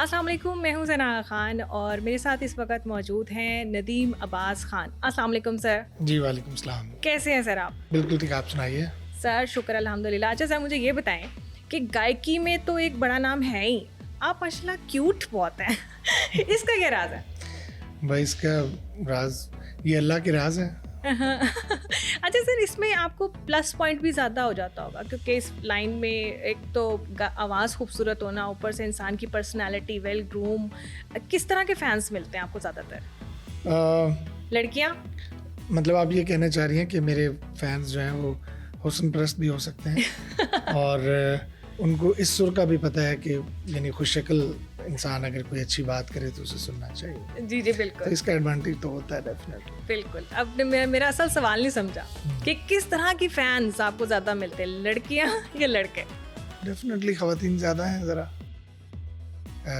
अस्सलाम वालेकुम, मैं हूं ज़ना खान और मेरे साथ इस वक्त मौजूद हैं नदीम अब्बास खान। अस्सलाम वालेकुम सर। जी वालेकुम सलाम। कैसे हैं सर आप? बिल्कुल ठीक, आप सुनाइए। सर शुक्र अल्हम्दुलिल्लाह। अच्छा सर, मुझे ये बताएं कि गायकी में तो एक बड़ा नाम है ही, आप माशाल्लाह क्यूट बहुत हैं। इसका क्या राज है? भाई इसका राज ये अल्लाह के राज है। अच्छा सर, इसमें आपको प्लस पॉइंट भी ज़्यादा हो जाता होगा क्योंकि इस लाइन में एक तो आवाज़ खूबसूरत होना, ऊपर से इंसान की पर्सनालिटी वेल ग्रूम। किस तरह के फैंस मिलते हैं आपको ज़्यादातर? लड़कियाँ? मतलब आप ये कहना चाह रही हैं कि मेरे फैंस जो हैं वो हुस्न परस्त भी हो सकते हैं और उनको इस सुर का भी पता है कि यानी खुशशक्ल इंसान अगर कोई अच्छी बात करे तो उसे सुनना चाहिए। जी जी बिल्कुल। तो इसका एडवांटेज तो होता है डेफिनेटली। बिल्कुल। अब मेरा असल सवाल नहीं समझा कि किस तरह की फैंस आपको ज़्यादा मिलते हैं, लड़कियाँ या लड़के? डेफिनेटली ख़वातीन ज़्यादा हैं, ज़रा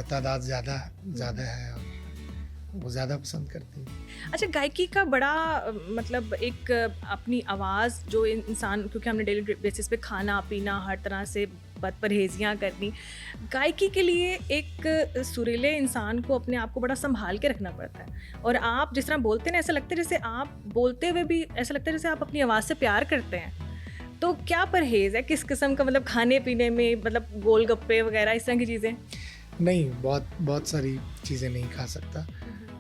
तादाद ज़्यादा है और वो ज़्यादा पसंद करती हैं। अच्छा, गायकी का बड़ा मतलब एक अपनी आवाज़ जो इंसान, क्योंकि हमने डेली बेसिस पे खाना पीना हर तरह से परहेजियाँ करनी, गायकी के लिए एक सुरीले इंसान को अपने आप को बड़ा संभाल के रखना पड़ता है। और आप जिस तरह बोलते हैं ना, ऐसा लगता है जैसे आप बोलते हुए भी ऐसा लगता है जैसे आप अपनी आवाज़ से प्यार करते हैं। तो क्या परहेज़ है, किस किस्म का, मतलब खाने पीने में, मतलब गोलगप्पे वगैरह इस तरह की चीज़ें? नहीं, बहुत सारी चीज़ें नहीं खा सकता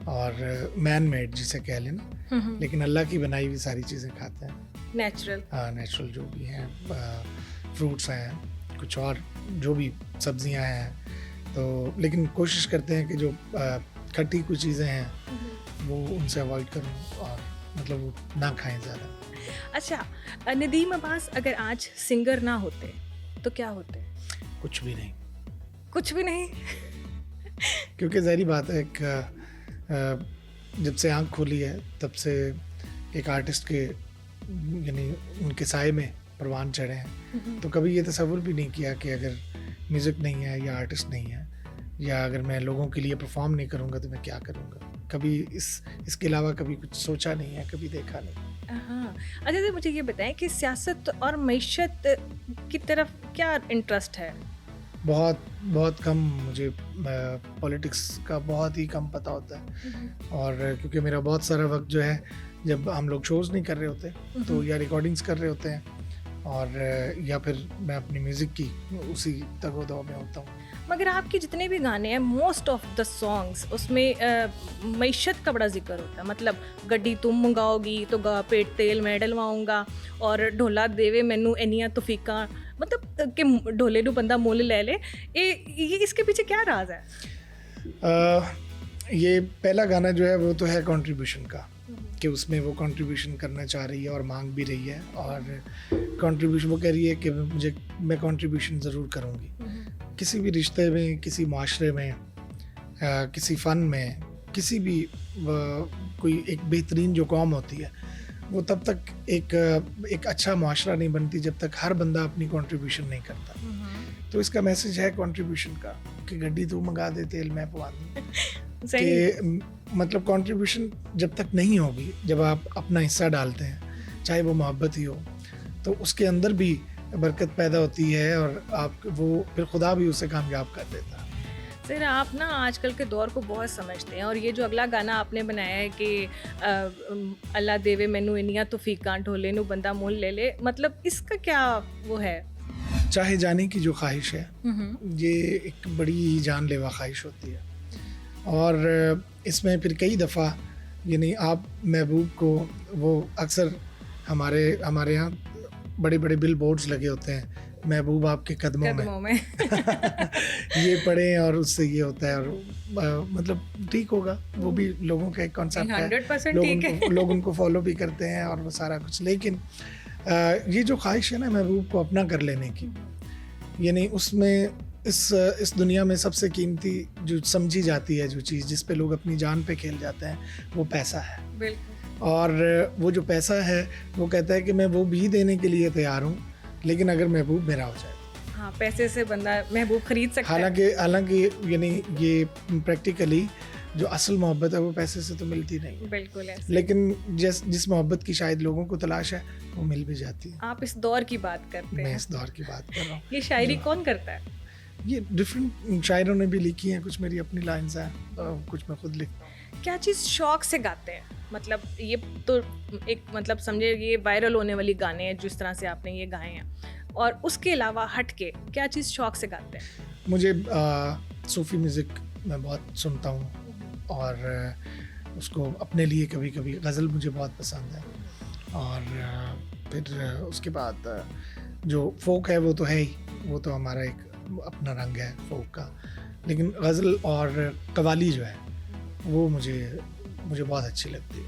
और मैन मेड जिसे कह लेना, लेकिन अल्लाह की बनाई हुई सारी चीज़ें खाते हैं। नेचुरल? हाँ, नेचुरल जो भी हैं, फ्रूट्स हैं, कुछ और जो भी सब्जियां हैं, तो लेकिन कोशिश करते हैं कि जो खट्टी कुछ चीज़ें हैं वो उनसे अवॉइड करूँ और मतलब वो ना खाएं ज़्यादा। अच्छा, नदीम अब्बास अगर आज सिंगर ना होते तो क्या होते? कुछ भी नहीं। कुछ भी नहीं? क्योंकि ज़ाहिर बात है, जब से आँख खोली है तब से एक आर्टिस्ट के यानी उनके साए में परवान चढ़े हैं, तो कभी ये तसव्वुर भी नहीं किया कि अगर म्यूज़िक नहीं है या आर्टिस्ट नहीं है या अगर मैं लोगों के लिए परफॉर्म नहीं करूँगा तो मैं क्या करूँगा। कभी इसके अलावा कभी कुछ सोचा नहीं है, कभी देखा नहीं। हाँ। अच्छा तो मुझे ये बताएं कि सियासत और मईशत की तरफ क्या इंटरेस्ट है? बहुत कम, मुझे पॉलिटिक्स का बहुत ही कम पता होता है और क्योंकि मेरा बहुत सारा वक्त जो है, जब हम लोग शोज़ नहीं कर रहे होते तो या रिकॉर्डिंग्स कर रहे होते हैं और या फिर मैं अपनी म्यूज़िक की उसी तगोदो में होता हूँ। मगर आपके जितने भी गाने हैं, मोस्ट ऑफ द सॉन्ग्स उसमें मईशत का बड़ा जिक्र होता है। मतलब गड्डी तुम मंगाओगी तो पेट तेल मैं डलवाऊँगा और ढोला देवे मैनू इन्नियां तौफीकां, मतलब कि ढोले नू बंदा मुल ले ले। ये इसके पीछे क्या राज है? ये पहला गाना जो है वो तो है कंट्रीब्यूशन का, कि उसमें वो कंट्रीब्यूशन करना चाह रही है और मांग भी रही है और कंट्रीब्यूशन वो कह रही है कि मैं कंट्रीब्यूशन ज़रूर करूँगी किसी भी रिश्ते में, किसी माशरे में, किसी फ़न में, किसी भी कोई एक बेहतरीन जो कौम होती है वो तब तक एक अच्छा माशरा नहीं बनती जब तक हर बंदा अपनी कंट्रीब्यूशन नहीं करता। तो इसका मैसेज है कंट्रीब्यूशन का कि गड्डी तू मंगा दे तेल मैं पवा दूँ। कि मतलब कंट्रीब्यूशन जब तक नहीं होगी, जब आप अपना हिस्सा डालते हैं चाहे वो मोहब्बत ही हो, तो उसके अंदर भी बरकत पैदा होती है और आप वो फिर खुदा भी उसे कामयाब कर देता है। सर आप ना आजकल के दौर को बहुत समझते हैं और ये जो अगला गाना आपने बनाया है कि अल्लाह देवे मैनू इन्नियां तौफीकां ढोले नू बंदा मुल ले ले, मतलब इसका क्या वो है? चाहे जाने की जो ख्वाहिश है ये एक बड़ी ही जानलेवा ख्वाहिश होती है और इसमें फिर कई दफ़ा यानी आप महबूब को, वो अक्सर हमारे यहाँ बड़े बड़े बिल बोर्ड्स लगे होते हैं, महबूब आपके कदमों में। ये पढ़ें और उससे ये होता है और मतलब ठीक होगा, वो भी लोगों का एक कॉन्सेप्ट है, 100% ठीक है। लोग उनको फॉलो भी करते हैं और वो सारा कुछ, लेकिन ये जो ख्वाहिश है ना महबूब को अपना कर लेने की, यानी उसमें इस दुनिया में सबसे कीमती जो समझी जाती है, जो चीज़ जिस पे लोग अपनी जान पे खेल जाते हैं, वो पैसा है। बिल्कुल। और वो जो पैसा है वो कहता है कि मैं वो भी देने के लिए तैयार हूँ, लेकिन अगर महबूब मेरा हो जाए। हाँ, पैसे से बंदा महबूब खरीद सकता है। हालांकि यानी ये प्रैक्टिकली जो असल मोहब्बत है वो पैसे से तो मिलती नहीं। बिल्कुल है। लेकिन जिस मोहब्बत की शायद लोगों को तलाश है वो मिल भी जाती है। आप इस दौर की बात करते हैं। मैं इस दौर की बात कर रहा हूँ। ये शायरी कौन करता है? ये डिफरेंट शायरों ने भी लिखी हैं, कुछ मेरी अपनी लाइन्स हैं, कुछ मैं खुद लिखता हूँ। क्या चीज़ शौक से गाते हैं? मतलब ये तो एक मतलब समझे ये वायरल होने वाली गाने हैं जिस तरह से आपने ये गाए हैं, और उसके अलावा हट के क्या चीज़ शौक से गाते हैं? मुझे सूफ़ी म्यूज़िक मैं बहुत सुनता हूँ, और उसको अपने लिए कभी कभी गज़ल मुझे बहुत पसंद है, और फिर उसके बाद जो फोक है वो तो है ही, वो तो हमारा एक अपना रंग है फोक का, लेकिन गज़ल और कव्वाली जो है वो मुझे बहुत अच्छी लगती है।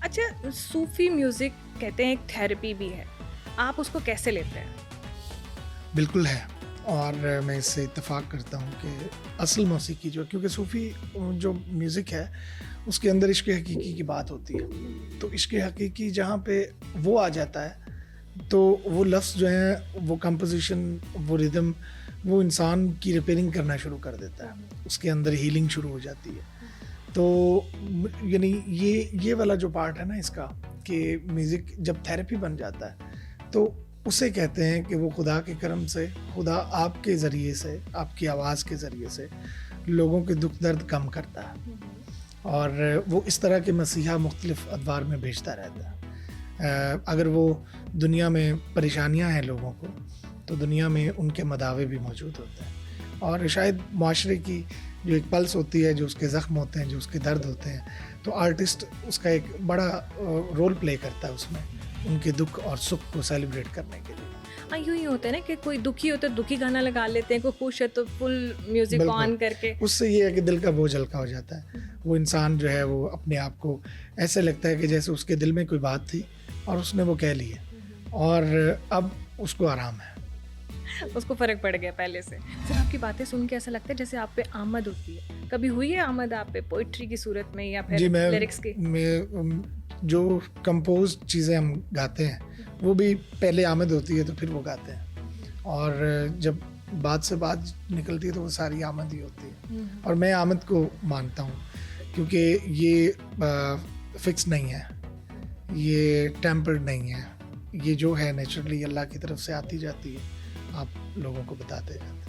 अच्छा, सूफ़ी म्यूज़िक कहते हैं एक थेरेपी भी है, आप उसको कैसे लेते हैं? बिल्कुल है, और मैं इससे इत्तेफाक करता हूँ कि असल मौसीकी जो, क्योंकि सूफ़ी जो म्यूज़िक है उसके अंदर इश्क़ हकीकी की बात होती है, तो इश्क़ हकीकी जहाँ पे वो आ जाता है तो वो लफ्ज़ जो हैं, वो कंपोजिशन, वो रिदम, वो इंसान की रिपेयरिंग करना शुरू कर देता है, उसके अंदर हीलिंग शुरू हो जाती है। तो यानी ये वाला जो पार्ट है ना इसका, कि म्यूज़िक जब थेरेपी बन जाता है तो उसे कहते हैं कि वो खुदा के करम से, खुदा आपके ज़रिए से, आपकी आवाज़ के ज़रिए से लोगों के दुख दर्द कम करता है, और वो इस तरह के मसीहा मुख्तलिफ़ अदवार में भेजता रहता है। अगर वो दुनिया में परेशानियां हैं लोगों को, तो दुनिया में उनके मदावे भी मौजूद होते हैं, और शायद माशरे की जो एक पल्स होती है, जो उसके ज़ख्म होते हैं, जो उसके दर्द होते हैं, तो आर्टिस्ट उसका एक बड़ा रोल प्ले करता है उसमें, उनके दुख और सुख को सेलिब्रेट करने के लिए। हाँ, यूँ ही होता है ना कि कोई दुखी हो तो दुखी गाना लगा लेते हैं, कोई खुश है तो फुल म्यूज़िक ऑन करके। उससे ये है कि दिल का बोझ हल्का हो जाता है, वो इंसान जो है वो अपने आप को ऐसे लगता है कि जैसे उसके दिल में कोई बात थी और उसने वो कह ली है, और अब उसको आराम है, उसको फ़र्क पड़ गया पहले से। सर, आपकी बातें सुन के ऐसा लगता है जैसे आप पे आमद होती है। कभी हुई है आमद आप पे पोइट्री की सूरत में या फिर लिरिक्स की? मैं जो कंपोज चीज़ें हम गाते हैं वो भी पहले आमद होती है तो फिर वो गाते हैं, और जब बात से बात निकलती है तो वो सारी आमद ही होती है, और मैं आमद को मानता हूँ, क्योंकि ये फिक्स नहीं है, ये टेम्पर्ड नहीं है, ये जो है नेचुरली अल्लाह की तरफ से आती जाती है, आप लोगों को बताते जाते हैं।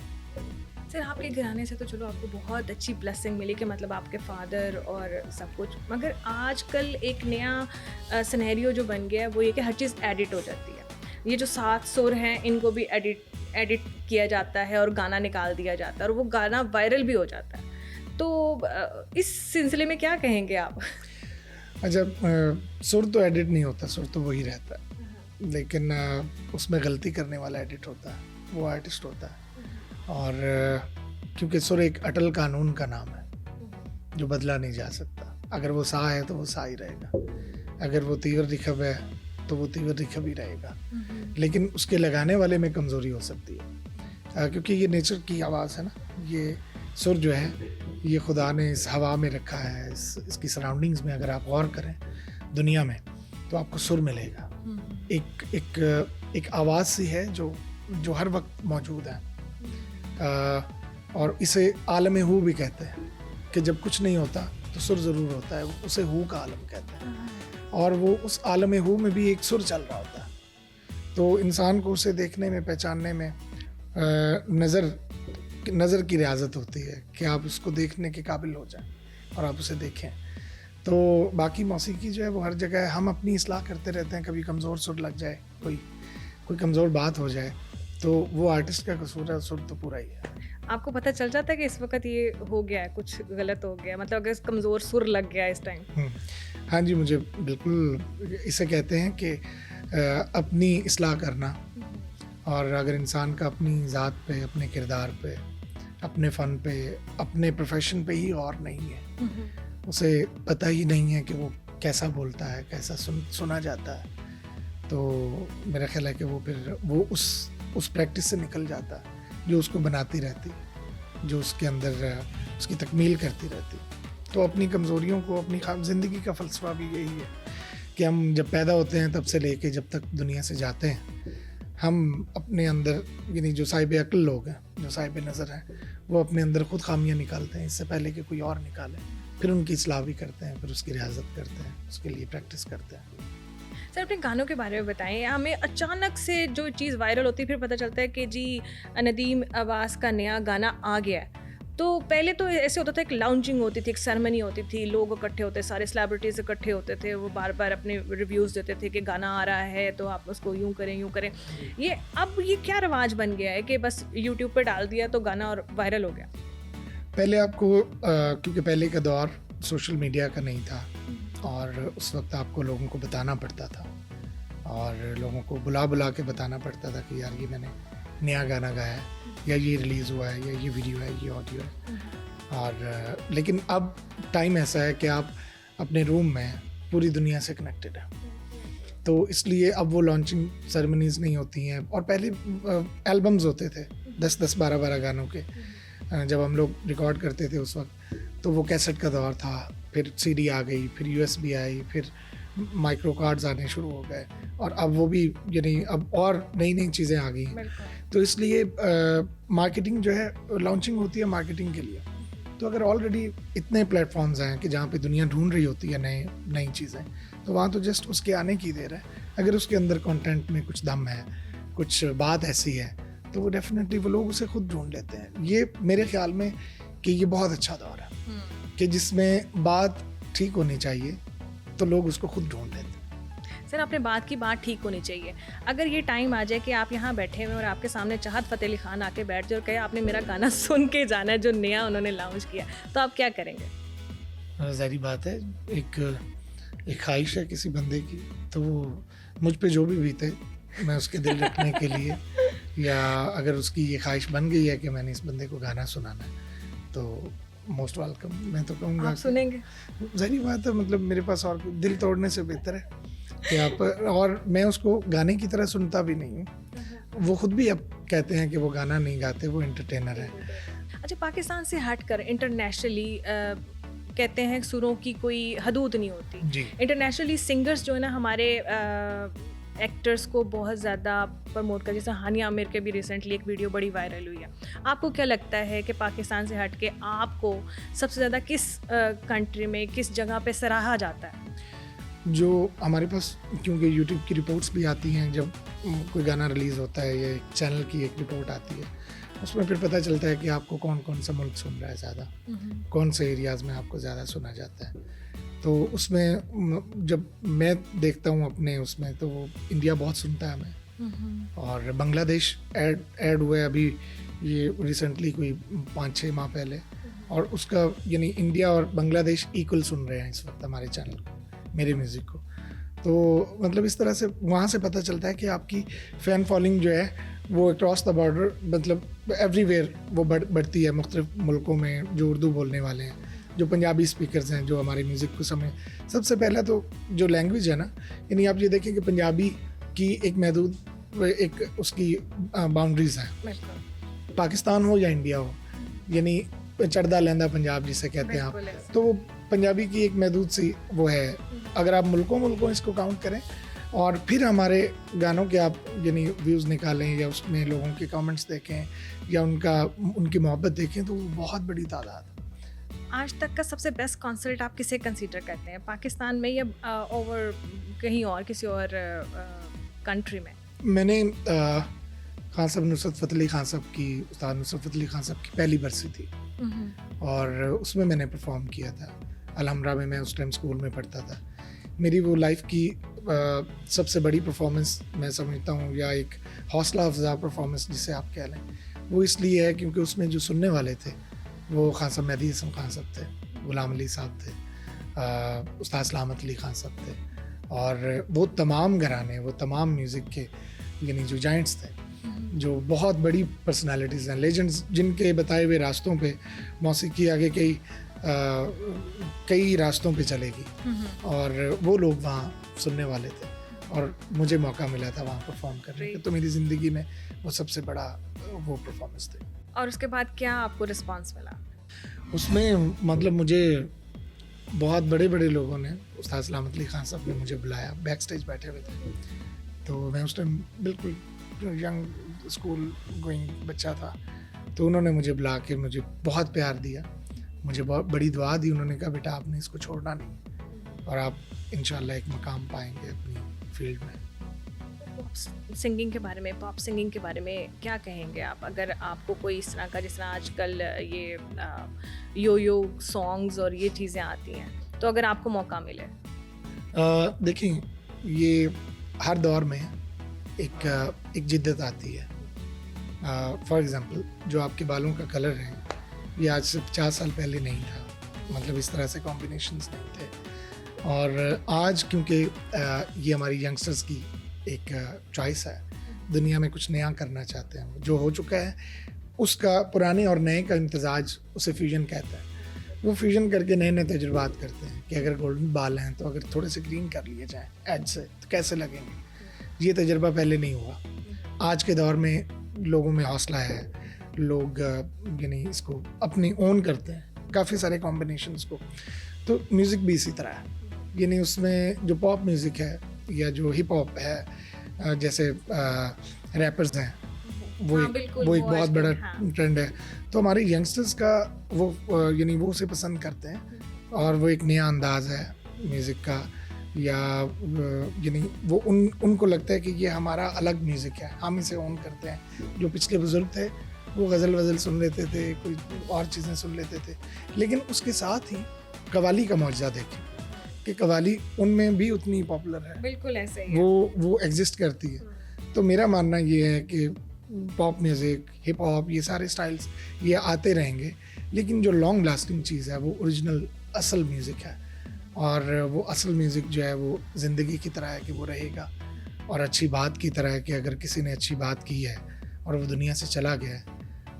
सर, आपके घराने से तो चलो आपको बहुत अच्छी ब्लेसिंग मिली कि मतलब आपके फादर और सब कुछ, मगर आजकल एक नया सिनेरियो जो बन गया है वो ये कि हर चीज़ एडिट हो जाती है। ये जो 7 सुर हैं इनको भी एडिट किया जाता है और गाना निकाल दिया जाता है, और वो गाना वायरल भी हो जाता है। तो इस सिलसिले में क्या कहेंगे आप? अच्छा, सुर तो एडिट नहीं होता, सुर तो वही रहता है, लेकिन उसमें गलती करने वाला एडिट होता है, वो आर्टिस्ट होता है, और क्योंकि सुर एक अटल कानून का नाम है जो बदला नहीं जा सकता। अगर वो सा है तो वो सा ही रहेगा, अगर वो तीवर रिखब है तो वो तीवर रिखब ही रहेगा, लेकिन उसके लगाने वाले में कमज़ोरी हो सकती है, क्योंकि ये नेचर की आवाज़ है ना, ये सुर जो है ये खुदा ने इस हवा में रखा है, इसकी सराउंडिंग्स में अगर आप गौर करें दुनिया में तो आपको सुर मिलेगा। एक आवाज़ सी है जो हर वक्त मौजूद है, और इसे आलम हू भी कहते हैं, कि जब कुछ नहीं होता तो सुर ज़रूर होता है, उसे हू का आलम कहते हैं, और वो उस आलम हू में भी एक सुर चल रहा होता है। तो इंसान को उसे देखने में, पहचानने में नज़र की रियाजत होती है कि आप उसको देखने के काबिल हो जाएं और आप उसे देखें। तो बाकी मौसीकी जो है वो हर जगह है, हम अपनी इस्लाह करते रहते हैं, कभी कमज़ोर सुर लग जाए, कोई कमज़ोर बात हो जाए तो वो आर्टिस्ट का कसूर है, सुर तो पूरा ही है। आपको पता चल जाता है कि इस वक्त ये हो गया है, कुछ गलत हो गया, मतलब अगर कमज़ोर सुर लग गया इस टाइम? हाँ जी, मुझे बिल्कुल इसे कहते हैं कि अपनी इस्लाह करना, और अगर इंसान का अपनी ज़ात पे, अपने किरदार पे, अपने फ़न पे, अपने प्रोफेशन पे ही गौर नहीं है, उसे पता ही नहीं है कि वो कैसा बोलता है, कैसा सुना जाता है, तो मेरा ख्याल है कि वो फिर वो उस प्रैक्टिस से निकल जाता है जो उसको बनाती रहती, जो उसके अंदर उसकी तकमील करती रहती। तो अपनी कमज़ोरियों को, अपनी ज़िंदगी का फ़लसफ़ा भी यही है कि हम जब पैदा होते हैं तब से लेके जब तक दुनिया से जाते हैं, हम अपने अंदर, यानी जो साहिब अक्ल लोग हैं, जो साहिब नज़र हैं, वो अपने अंदर ख़ुद खामियां निकालते हैं इससे पहले कि कोई और निकाले, फिर उनकी इस्लाह भी करते हैं, फिर उसकी रियाजत करते हैं, उसके लिए प्रैक्टिस करते हैं। सर अपने गानों के बारे में बताएं, हमें अचानक से जो चीज़ वायरल होती है फिर पता चलता है कि जी नदीम अब्बास का नया गाना आ गया है। तो पहले तो ऐसे होता था, एक लॉन्चिंग होती थी, एक सेरेमनी होती थी, लोग इकट्ठे होते, सारे सेलिब्रिटीज इकट्ठे होते थे, वो बार बार अपने रिव्यूज़ देते थे कि गाना आ रहा है तो आप उसको यूँ करें। ये अब ये क्या रिवाज बन गया है कि बस यूट्यूब पे डाल दिया तो गाना और वायरल हो गया? पहले आपको क्योंकि पहले का दौर सोशल मीडिया का नहीं था और उस वक्त आपको लोगों को बताना पड़ता था और लोगों को बुला बुला के बताना पड़ता था कि यार ये मैंने नया गाना गाया है, या ये रिलीज़ हुआ है, या ये वीडियो है, ये ऑडियो है। और लेकिन अब टाइम ऐसा है कि आप अपने रूम में पूरी दुनिया से कनेक्टेड है, तो इसलिए अब वो लॉन्चिंग सेरेमनीज नहीं होती हैं। और पहले एल्बम्स होते थे 10-10, 12-12 गानों के, जब हम लोग रिकॉर्ड करते थे उस वक्त, तो वो कैसेट का दौर था, फिर सीडी आ गई, फिर यूएसबी आई, फिर माइक्रो कार्ड्स आने शुरू हो गए, और अब वो भी यानी अब और नई नई चीज़ें आ गई हैं। तो इसलिए मार्केटिंग जो है, लॉन्चिंग होती है मार्केटिंग के लिए। तो अगर ऑलरेडी इतने प्लेटफॉर्म्स हैं कि जहाँ पे दुनिया ढूंढ रही होती है नई चीज़ें, तो वहाँ तो जस्ट उसके आने की देर है। अगर उसके अंदर कंटेंट में कुछ दम है, कुछ बात ऐसी है, तो वो डेफिनेटली वो लोग उसे खुद ढूंढ लेते हैं। ये मेरे ख्याल में कि ये बहुत अच्छा दौर है कि जिसमें बात ठीक होनी चाहिए तो लोग उसको खुद ढूंढ लेते हैं। सर आपने बात ठीक होनी चाहिए। अगर ये टाइम आ जाए कि आप यहाँ बैठे हुए और आपके सामने चाहत फ़तेह अली खान आके बैठ जाए और कहे आपने मेरा गाना सुन के जाना है जो नया उन्होंने लॉन्च किया, तो आप क्या करेंगे? ज़ाहिर बात है, एक ख्वाहिश है किसी बंदे की, तो वो मुझ पे जो भी बीते मैं उसके दिल रखने के लिए, या अगर उसकी ये ख्वाहिश बन गई है कि मैंने इस बंदे को गाना सुनाना है, तो मोस्ट वेलकम। मैं तो कहूँगा आप सुनेंगे? ज़ाहिर बात है, मतलब मेरे पास और दिल तोड़ने से बेहतर है कि आप, और मैं उसको गाने की तरह सुनता भी नहीं हूँ। वो खुद भी अब कहते हैं कि वो गाना नहीं गाते, वो एंटरटेनर है। अच्छा, पाकिस्तान से हटकर इंटरनेशनली कहते हैं सुरों की कोई हदूद नहीं होती जी। इंटरनेशनली सिंगर्स जो है ना हमारे एक्टर्स को बहुत ज़्यादा प्रमोट कर, जैसे हानिया आमिर के भी रिसेंटली एक वीडियो बड़ी वायरल हुई है। आपको क्या लगता है कि पाकिस्तान से हट के आपको सबसे ज़्यादा किस कंट्री में, किस जगह पे सराहा जाता है? जो हमारे पास, क्योंकि यूट्यूब की रिपोर्ट्स भी आती हैं जब कोई गाना रिलीज़ होता है, या एक चैनल की एक रिपोर्ट आती है, उसमें फिर पता चलता है कि आपको कौन कौन सा मुल्क सुन रहा है ज़्यादा, कौन से एरियाज़ में आपको ज़्यादा सुना जाता है। तो उसमें जब मैं देखता हूँ अपने उसमें, तो वो इंडिया बहुत सुनता है हमें, और बांग्लादेश ऐड हुआ है अभी ये रिसेंटली कोई 5-6 माह पहले, और उसका यानी इंडिया और बांग्लादेश इक्वल सुन रहे हैं इस वक्त हमारे चैनल को, मेरे म्यूज़िक को। तो मतलब इस तरह से वहाँ से पता चलता है कि आपकी फ़ैन फॉलोइंग जो है वो अक्रॉस द बॉर्डर, मतलब एवरीवेयर वो बढ़ती है। मुख्तलिफ मुल्कों में जो उर्दू बोलने वाले हैं, जो पंजाबी स्पीकर्स हैं, जो हमारे म्यूज़िक को सबसे पहला तो जो लैंग्वेज है ना, यानी आप ये देखें कि पंजाबी की एक महदूद एक उसकी बाउंड्रीज़ हैं, पाकिस्तान हो या इंडिया हो, यानी चढ़दा लहंदा पंजाब जिसे कहते हैं आप, तो वो पंजाबी की एक महदूद सी वो है। अगर आप मुल्कों इसको काउंट करें और फिर हमारे गानों के आप यानी व्यूज़ निकालें, या उसमें लोगों के कमेंट्स देखें, या उनकी मोहब्बत देखें, तो वो बहुत बड़ी तादाद है। आज तक का सबसे बेस्ट कॉन्सर्ट आप किसे कंसीडर करते हैं, पाकिस्तान में या ओवर कहीं और किसी और कंट्री में? मैंने खान साहब नुसरत फ़तेह अली खान साहब की, उस्ताद नुसरत फ़तेह अली खान साहब की पहली बरसी थी, और उसमें मैंने परफॉर्म किया था। अलहमरा में मैं उस टाइम स्कूल में पढ़ता था। मेरी वो लाइफ की सबसे बड़ी परफॉर्मेंस मैं समझता हूँ, या एक हौसला अफजा परफॉर्मेंस जिसे आप कह लें, वो इसलिए है क्योंकि उसमें जो सुनने वाले थे वो खान साहब मेहदी हसन खान साहब थे, गुलाम अली साहब थे, उस्ताद सलामत अली खान साहब थे, और वो तमाम घराने, वो तमाम म्यूज़िक के यानी जो जाइंट्स थे, जो बहुत बड़ी पर्सनालिटीज़ हैं, लेजेंड्स, जिनके बताए हुए रास्तों पे मौसीकी आगे कई रास्तों पे चलेगी, और वो लोग वहाँ सुनने वाले थे, और मुझे मौका मिला था वहाँ परफॉर्म करने का। तो मेरी ज़िंदगी में वो सबसे बड़ा वो परफॉर्मेंस थी। और उसके बाद क्या आपको रिस्पांस मिला उसमें? मतलब मुझे बहुत बड़े बड़े लोगों ने, उस्ताद सलामत अली खान साहब ने मुझे बुलाया, बैक स्टेज बैठे हुए थे, तो मैं उस टाइम बिल्कुल यंग स्कूल गोइंग बच्चा था, तो उन्होंने मुझे बुला के मुझे बहुत प्यार दिया, मुझे बहुत बड़ी दुआ दी। उन्होंने कहा बेटा आपने इसको छोड़ना नहीं, और आप इंशाल्लाह एक मकाम पाएंगे अपनी फील्ड में। सिंगिंग के बारे में, पॉप सिंगिंग के बारे में क्या कहेंगे आप? अगर आपको कोई इस तरह का, जिस तरह आजकल ये यो सॉन्ग्स और ये चीज़ें आती हैं, तो अगर आपको मौका मिले? देखिए, ये हर दौर में एक जिद्दत आती है। फॉर एग्जांपल, जो आपके बालों का कलर है, ये आज से 50 साल पहले नहीं था, मतलब इस तरह से कॉम्बिनेशंस नहीं थे। और आज क्योंकि ये हमारी यंगस्टर्स की एक चॉइस है, दुनिया में कुछ नया करना चाहते हैं, जो हो चुका है उसका पुराने और नए का इम्तजाज, उसे फ्यूजन कहते हैं। वो फ्यूजन करके नए नए तजुर्बात करते हैं कि अगर गोल्डन बाल हैं तो अगर थोड़े से ग्रीन कर लिए जाएँ एज से तो कैसे लगेंगे। ये तजुर्बा पहले नहीं हुआ। आज के दौर में लोगों में हौसला है, लोग यानी इसको अपनी ओन करते हैं, काफ़ी सारे कॉम्बिनेशंस को। तो म्यूज़िक भी इसी तरह है, यानी उसमें जो पॉप म्यूज़िक है या जो हिप हॉप है, जैसे रैपर्स हैं, वो एक बहुत बड़ा ट्रेंड है। तो हमारे यंगस्टर्स का वो यानी वो उसे पसंद करते हैं और वो एक नया अंदाज है म्यूज़िक का, या यानी वो उनको लगता है कि ये हमारा अलग म्यूज़िक है, हम इसे ओन करते हैं। जो पिछले बुजुर्ग थे वो गज़ल सुन लेते थे, कोई और चीज़ें सुन लेते थे, लेकिन उसके साथ ही कव्वाली का मौजज़ा देखें कि कव्वाली उनमें भी उतनी पॉपुलर है। बिल्कुल ऐसे ही है। वो एग्जिस्ट करती है। तो मेरा मानना ये है कि पॉप म्यूज़िक, हिप हॉप, ये सारे स्टाइल्स ये आते रहेंगे, लेकिन जो लॉन्ग लास्टिंग चीज़ है वो ओरिजिनल असल म्यूज़िक है। और वो असल म्यूज़िक जो है वो ज़िंदगी की तरह है कि वो रहेगा, और अच्छी बात की तरह है कि अगर किसी ने अच्छी बात की है और वो दुनिया से चला गया है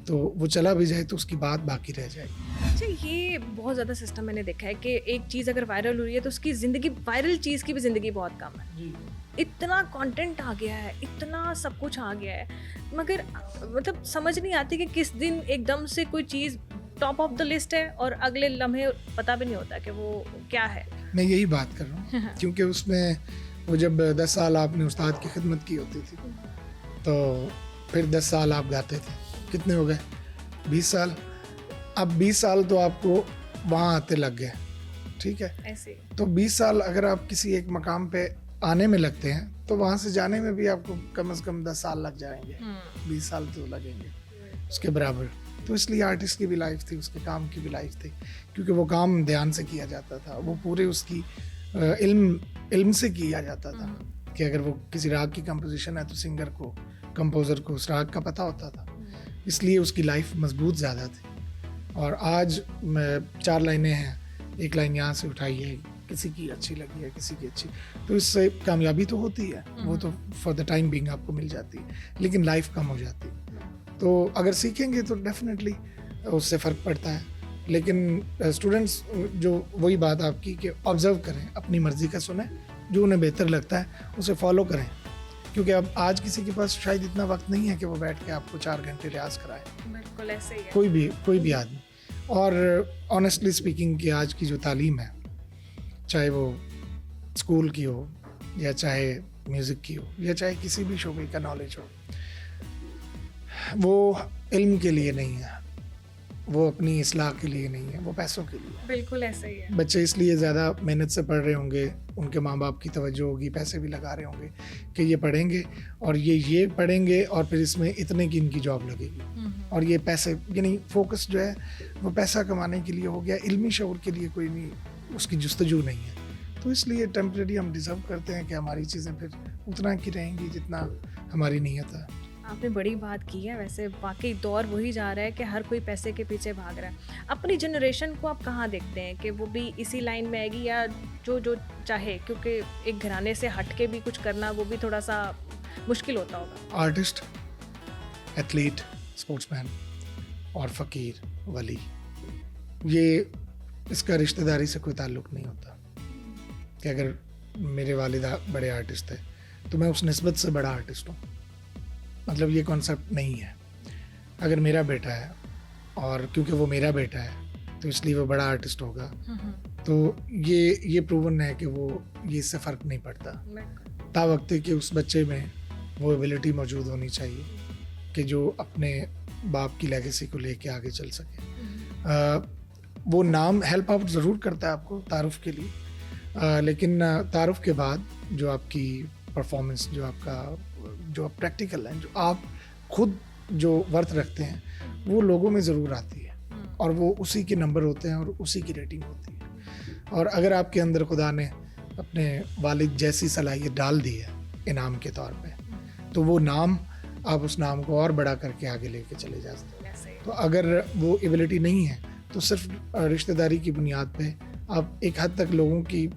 तो वो चला भी जाए तो उसकी बात बाकी रह जाएगी। अच्छा, ये बहुत ज़्यादा सिस्टम मैंने देखा है कि एक चीज़ अगर वायरल हो रही है तो उसकी ज़िंदगी, वायरल चीज़ की भी ज़िंदगी बहुत कम है। इतना कंटेंट आ गया है, इतना सब कुछ आ गया है, मगर मतलब समझ नहीं आती कि किस दिन एकदम से कोई चीज़ टॉप ऑफ द लिस्ट है और अगले लम्हे पता भी नहीं होता कि वो क्या है। मैं यही बात कर रहा हूँ क्योंकि उसमें वो जब 10 साल आपने उस्ताद की खिदमत की होती थी तो फिर 10 साल आप गाते थे, कितने हो गए? 20 साल। अब 20 साल तो आपको वहाँ आते लग गए, ठीक है? ऐसे तो 20 साल अगर आप किसी एक मकाम पे आने में लगते हैं तो वहाँ से जाने में भी आपको कम से कम 10 साल लग जाएंगे। 20 साल तो लगेंगे उसके बराबर। तो इसलिए आर्टिस्ट की भी लाइफ थी, उसके काम की भी लाइफ थी, क्योंकि वो काम ध्यान से किया जाता था, वो पूरे उसकी इल्म से किया जाता था कि अगर वो किसी राग की कंपोजिशन है तो सिंगर को, कंपोज़र को उस राग का पता होता था, इसलिए उसकी लाइफ मजबूत ज़्यादा थी। और आज 4 लाइनें हैं, एक लाइन यहाँ से उठाई है, किसी की अच्छी लगी है, किसी की अच्छी, तो इससे कामयाबी तो होती है, वो तो फॉर द टाइम बिंग आपको मिल जाती है, लेकिन लाइफ कम हो जाती है। तो अगर सीखेंगे तो डेफिनेटली उससे फ़र्क पड़ता है, लेकिन स्टूडेंट्स जो वही बात आपकी कि ऑब्ज़र्व करें, अपनी मर्ज़ी का सुने, जो उन्हें बेहतर लगता है उसे फॉलो करें, क्योंकि अब आज किसी के पास शायद इतना वक्त नहीं है कि वो बैठ के आपको 4 घंटे रियाज कराए। बिल्कुल ऐसे ही है। कोई भी आदमी। और ऑनेस्टली स्पीकिंग कि आज की जो तालीम है, चाहे वो स्कूल की हो या चाहे म्यूज़िक की हो या चाहे किसी भी शोबे का नॉलेज हो, वो इल्म के लिए नहीं है, वो अपनी इस्लाह के लिए नहीं है, वो पैसों के लिए है। बिल्कुल ऐसे ही है। बच्चे इसलिए ज़्यादा मेहनत से पढ़ रहे होंगे, उनके माँ बाप की तवज्जो होगी, पैसे भी लगा रहे होंगे कि ये पढ़ेंगे और ये पढ़ेंगे और फिर इसमें इतने की इनकी जॉब लगेगी, और ये पैसे यानी फोकस जो है वो पैसा कमाने के लिए हो गया, इल्मी शऊर के लिए कोई नहीं, उसकी जुस्तजू नहीं है। तो इसलिए टेम्परेरी हम डिज़र्व करते हैं कि हमारी चीज़ें फिर उतना की रहेंगी जितना हमारी नीयत है। आपने बड़ी बात की है। वैसे वाकई दौर वही जा रहा है कि हर कोई पैसे के पीछे भाग रहा है। अपनी जनरेशन को आप कहाँ देखते हैं कि वो भी इसी लाइन में आएगी या जो चाहे, क्योंकि एक घराने से हट के भी कुछ करना वो भी थोड़ा सा मुश्किल होता होगा। आर्टिस्ट, एथलीट, स्पोर्ट्समैन और फ़कीर, वली, ये इसका रिश्तेदारी से कोई ताल्लुक़ नहीं होता कि अगर मेरे वालिदा बड़े आर्टिस्ट थे तो मैं उस निस्बत से बड़ा आर्टिस्ट हूँ, मतलब ये कॉन्सेप्ट नहीं है। अगर मेरा बेटा है और क्योंकि वो मेरा बेटा है तो इसलिए वो बड़ा आर्टिस्ट होगा, तो ये प्रूवन है कि वो ये इससे फ़र्क नहीं पड़ता। तावक्त कि उस बच्चे में वो एबिलिटी मौजूद होनी चाहिए कि जो अपने बाप की लेगेसी को लेके आगे चल सके। वो नाम हेल्प आउट ज़रूर करता है आपको तारुफ के लिए, लेकिन तारुफ के बाद जो आपकी परफॉर्मेंस, जो आपका जो प्रैक्टिकल है, जो आप खुद जो वर्थ रखते हैं, वो लोगों में ज़रूर आती है और वो उसी के नंबर होते हैं और उसी की रेटिंग होती है। और अगर आपके अंदर खुदा ने अपने वालिद जैसी सलाहियत डाल दी है इनाम के तौर पे, तो वो नाम, आप उस नाम को और बड़ा करके आगे लेके चले जा सकते हैं। तो अगर वो एबिलिटी नहीं है तो सिर्फ रिश्तेदारी की बुनियाद पे आप एक हद तक लोगों की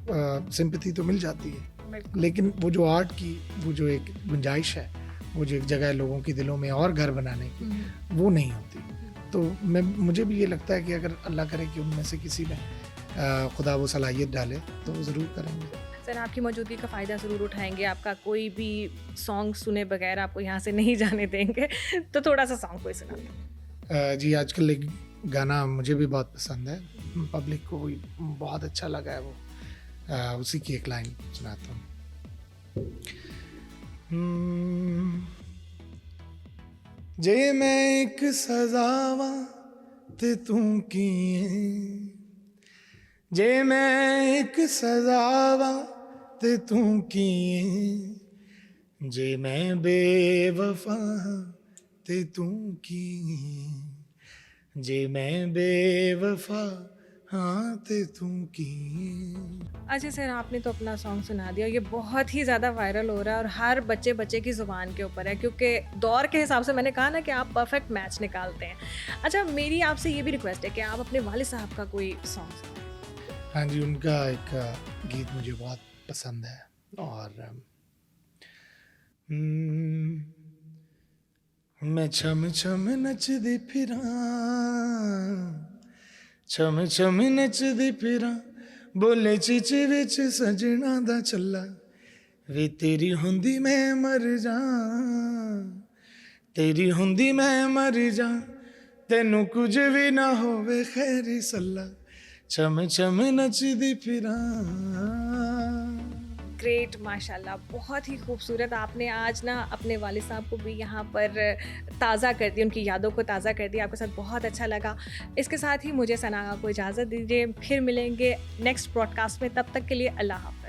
सिंपैथी तो मिल जाती है, लेकिन वो जो आर्ट की वो जो एक गुंजाइश है, वो जो एक जगह है लोगों के दिलों में और घर बनाने की, वो नहीं होती। तो मुझे भी ये लगता है कि अगर अल्लाह करे कि उनमें से किसी में खुदा वो सलाहियत डाले तो वो ज़रूर करेंगे। सर, आपकी मौजूदगी का फ़ायदा ज़रूर उठाएंगे, आपका कोई भी सॉन्ग सुने बगैर आपको यहाँ से नहीं जाने देंगे, तो थोड़ा सा सॉन्ग कोई सुना दो। जी, आजकल एक गाना मुझे भी बहुत पसंद है, पब्लिक को भी बहुत अच्छा लगा है वो, उसी की एक लाइन सुनाता हूँ। जे मैं एक सजावा ते तू किए, जे मैं एक सजावा ते तू किए, जे मैं बेवफा ते तू किए, जे मैं बेवफा हाँ ते तू की। अच्छा सर, आपने तो अपना सॉन्ग सुना दिया, ये बहुत ही ज़्यादा वायरल हो रहा है और हर बच्चे की ज़ुबान के ऊपर है, क्योंकि दौर के हिसाब से मैंने कहा ना कि आप परफेक्ट मैच निकालते हैं। अच्छा, मेरी आपसे ये भी रिक्वेस्ट है कि आप अपने वालिद साहब का कोई सॉन्ग सुनाएं। हाँ जी, उनका एक गीत मुझे बहुत पसंद है और मैं छम छम नचदी फिरां, छम छम नचदी फिरां, बोले चिच विच सजना दा चला, वे तेरी हुंदी मैं मर जा, तेरी हुंदी मैं मर जा, तेनू कुछ भी ना होवे खैरी सल्ला, छम छम नचदी फिरां। ग्रेट, माशाल्लाह, बहुत ही खूबसूरत। आपने आज ना अपने वालिद साहब को भी यहाँ पर ताज़ा कर दिया, उनकी यादों को ताज़ा कर दिया। आपके साथ बहुत अच्छा लगा। इसके साथ ही मुझे सना को इजाज़त दीजिए, फिर मिलेंगे नेक्स्ट ब्रॉडकास्ट में, तब तक के लिए अल्लाह हाफ़िज़।